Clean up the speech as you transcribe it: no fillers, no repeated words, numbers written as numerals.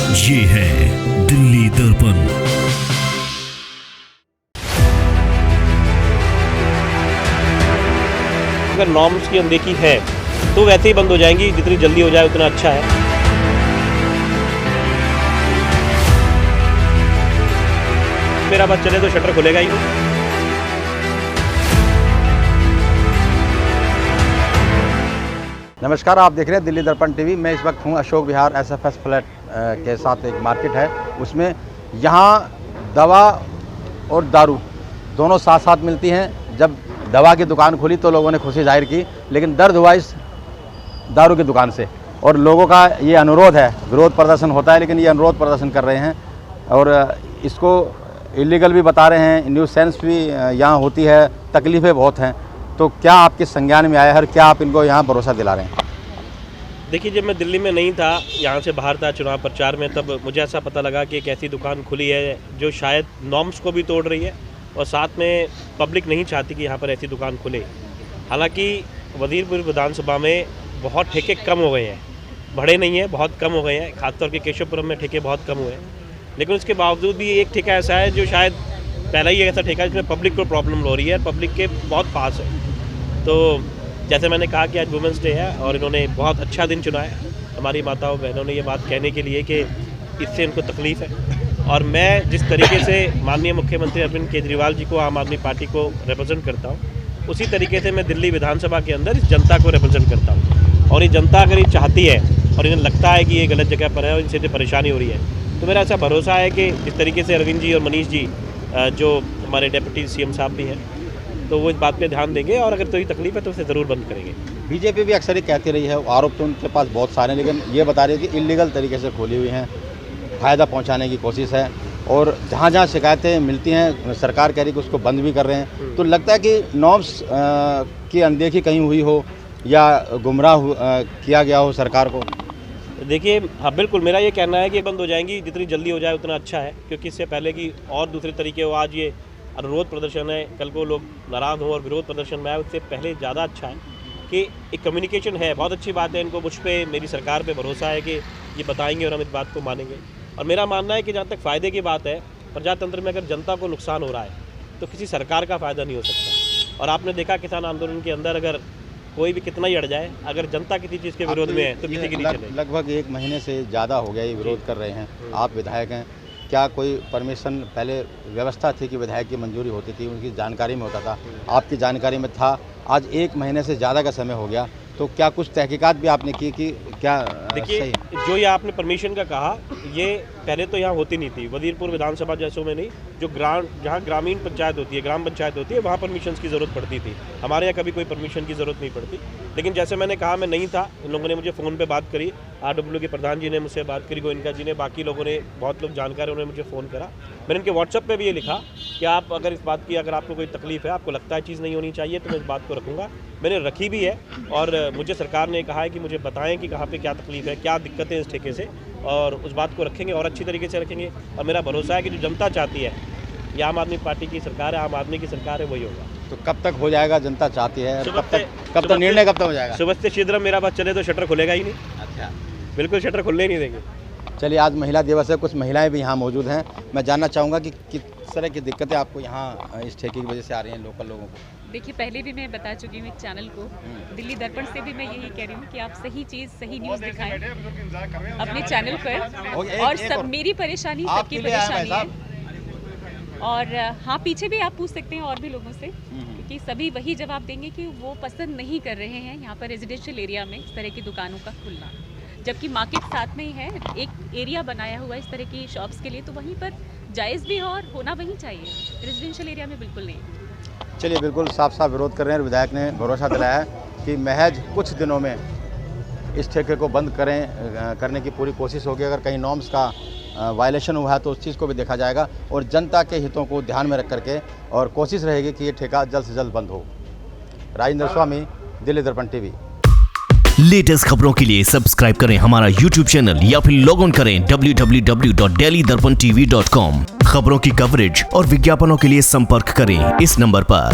ये है दिल्ली दर्पण। अगर नॉर्म्स की अनदेखी है तो वैसे ही बंद हो जाएंगी, जितनी जल्दी हो जाए उतना अच्छा है। मेरा बस चले तो शटर खुलेगा ही नहीं। नमस्कार, आप देख रहे हैं दिल्ली दर्पण टीवी। मैं इस वक्त हूँ अशोक विहार एसएफएस फ्लैट के साथ एक मार्केट है, उसमें यहाँ दवा और दारू दोनों साथ साथ मिलती हैं। जब दवा की दुकान खुली तो लोगों ने खुशी जाहिर की, लेकिन दर्द हुआ इस दारू की दुकान से। और लोगों का ये अनुरोध है, विरोध प्रदर्शन होता है लेकिन ये अनुरोध प्रदर्शन कर रहे हैं और इसको इलीगल भी बता रहे हैं। न्यूज़ सेंस भी यहाँ होती है, तकलीफ़ें बहुत हैं। तो क्या आपके संज्ञान में आया है, क्या आप इनको यहाँ भरोसा दिला रहे हैं? देखिए, जब मैं दिल्ली में नहीं था, यहाँ से बाहर था चुनाव प्रचार में, तब मुझे ऐसा पता लगा कि एक ऐसी दुकान खुली है जो शायद नॉर्म्स को भी तोड़ रही है और साथ में पब्लिक नहीं चाहती कि यहाँ पर ऐसी दुकान खुले। हालांकि वजीरपुर विधानसभा में बहुत ठेके कम हो गए हैं, बढ़े नहीं हैं, बहुत कम हो गए हैं। खासतौर के केशवपुरम में ठेके बहुत कम हुए हैं, लेकिन उसके बावजूद भी एक ठेका ऐसा है जो शायद पहला ही ऐसा ठेका है जिसमें पब्लिक को प्रॉब्लम हो रही है, पब्लिक के बहुत पास है। तो जैसे मैंने कहा कि आज वुमेंस डे है और इन्होंने बहुत अच्छा दिन चुना है हमारी माताओं बहनों ने ये बात कहने के लिए कि इससे इनको तकलीफ़ है। और मैं जिस तरीके से माननीय मुख्यमंत्री अरविंद केजरीवाल जी को, आम आदमी पार्टी को रिप्रेजेंट करता हूँ, उसी तरीके से मैं दिल्ली विधानसभा के अंदर इस जनता को रिप्रेजेंट करता हूँ। और ये जनता अगर ये चाहती है और इन्हें लगता है कि ये गलत जगह पर है और इनसे जो परेशानी हो रही है, तो मेरा ऐसा भरोसा है कि जिस तरीके से अरविंद जी और मनीष जी जो हमारे डिप्टी सीएम साहब भी हैं, तो वो इस बात पे ध्यान देंगे और अगर कोई तकलीफ है तो उसे ज़रूर बंद करेंगे। बीजेपी भी अक्सर ही कहती रही है, आरोप तो उनके पास बहुत सारे हैं, लेकिन ये बता रही है कि इलीगल तरीके से खोली हुई हैं, फ़ायदा पहुंचाने की कोशिश है। और जहां जहां शिकायतें मिलती हैं सरकार कह रही है कि उसको बंद भी कर रहे हैं। तो लगता है कि नॉर्म्स की अनदेखी कहीं हुई हो या गुमराह किया गया हो सरकार को। देखिए, हाँ बिल्कुल, मेरा ये कहना है कि बंद हो जाएंगी, जितनी जल्दी हो जाए उतना अच्छा है, क्योंकि इससे पहले कि और दूसरे तरीके हो, आज ये अनुरोध प्रदर्शन है, कल को लोग नाराज़ हों और विरोध प्रदर्शन में आए, उससे पहले ज़्यादा अच्छा है कि एक कम्युनिकेशन है। बहुत अच्छी बात है, इनको मुझ पर, मेरी सरकार पे भरोसा है कि ये बताएंगे और हम इस बात को मानेंगे। और मेरा मानना है कि जहाँ तक फ़ायदे की बात है, प्रजातंत्र में अगर जनता को नुकसान हो रहा है तो किसी सरकार का फ़ायदा नहीं हो सकता। और आपने देखा किसान आंदोलन के अंदर अगर कोई भी कितना ही अड़ जाए, अगर जनता किसी चीज़ के विरोध में है तो किसी की नहीं चलेगी। लगभग 1 महीने से ज़्यादा हो गया ये विरोध कर रहे हैं, आप विधायक हैं। क्या कोई परमिशन पहले व्यवस्था थी कि विधायक की मंजूरी होती थी, उनकी जानकारी में होता था, आपकी जानकारी में था? आज 1 महीने से ज़्यादा का समय हो गया, तो क्या कुछ तहकीकात भी आपने की कि क्या? देखिए, जो ये आपने परमिशन का कहा, ये पहले तो यहाँ होती नहीं थी। वजीरपुर विधानसभा जैसों में नहीं, जो जहाँ ग्रामीण पंचायत होती है, ग्राम पंचायत होती है, वहाँ परमिशन की ज़रूरत पड़ती थी। हमारे यहाँ कभी कोई परमिशन की ज़रूरत नहीं पड़ती। लेकिन जैसे मैंने कहा, मैं नहीं था, इन लोगों ने मुझे फ़ोन पे बात करी, RW के प्रधान जी ने मुझसे बात करी, गोयनका जी ने, बाकी लोगों ने, बहुत लोग जानकार उन्होंने मुझे फ़ोन करा। मैंने इनके व्हाट्सएप पे भी ये लिखा कि आप अगर इस बात की, अगर आपको कोई तकलीफ़ है, आपको लगता है चीज़ नहीं होनी चाहिए, तो मैं इस बात को रखूँगा। मैंने रखी भी है और मुझे सरकार ने कहा है कि मुझे बताएं कि कहाँ पे क्या तकलीफ़ है, क्या दिक्कतें हैं इस ठेके से, और उस बात को रखेंगे और अच्छी तरीके से रखेंगे। और मेरा भरोसा है कि जो जनता चाहती है, ये आम आदमी पार्टी की सरकार है, आम आदमी की सरकार है, वही होगा। तो कब तक हो जाएगा? जनता चाहती है, कब तक निर्णय कब तक हो जाएगा? सुबह से शीघ्र मेरा बस चले तो शटर खुलेगा ही नहीं। अच्छा, बिल्कुल शटर खुलने ही नहीं देंगे। चलिए, आज महिला दिवस है, कुछ महिलाएं भी यहाँ मौजूद हैं। मैं जानना चाहूँगा कि किस तरह की दिक्कतें आपको यहाँ इस ठेके की वजह से आ रही हैं लोकल लोगों को। देखिए, पहले भी मैं बता चुकी हूँ चैनल को, दिल्ली दर्पण से भी मैं यही कह रही हूँ कि आप सही चीज़, सही न्यूज़ दिखाएं अपने चैनल पर। और सब मेरी परेशानी, सबकी परेशानी है। और हाँ, पीछे भी आप पूछ सकते हैं और भी लोगों से, क्योंकि सभी वही जवाब देंगे कि वो पसंद नहीं कर रहे हैं यहाँ पर रेजिडेंशियल एरिया में इस तरह की दुकानों का खुलना, जबकि मार्केट साथ में ही है, एक एरिया बनाया हुआ इस तरह की शॉप्स के लिए, तो वहीं पर जायज़ भी हो और होना वहीं चाहिए। रेजिडेंशियल एरिया में बिल्कुल नहीं। चलिए, बिल्कुल साफ साफ विरोध कर रहे हैं। विधायक ने भरोसा दिलाया है कि महज कुछ दिनों में इस ठेके को बंद करने की पूरी कोशिश होगी। अगर कहीं नॉर्म्स का वायलेशन हुआ है तो उस चीज़ को भी देखा जाएगा और जनता के हितों को ध्यान में रख करके और कोशिश रहेगी कि ये ठेका जल्द से जल्द बंद हो। राजेंद्र स्वामी, दिल्ली दर्पण टीवी। लेटेस्ट खबरों के लिए सब्सक्राइब करें हमारा YouTube चैनल या फिर लॉग ऑन करें www.delhidarpantv.com। खबरों की कवरेज और विज्ञापनों के लिए संपर्क करें इस नंबर पर।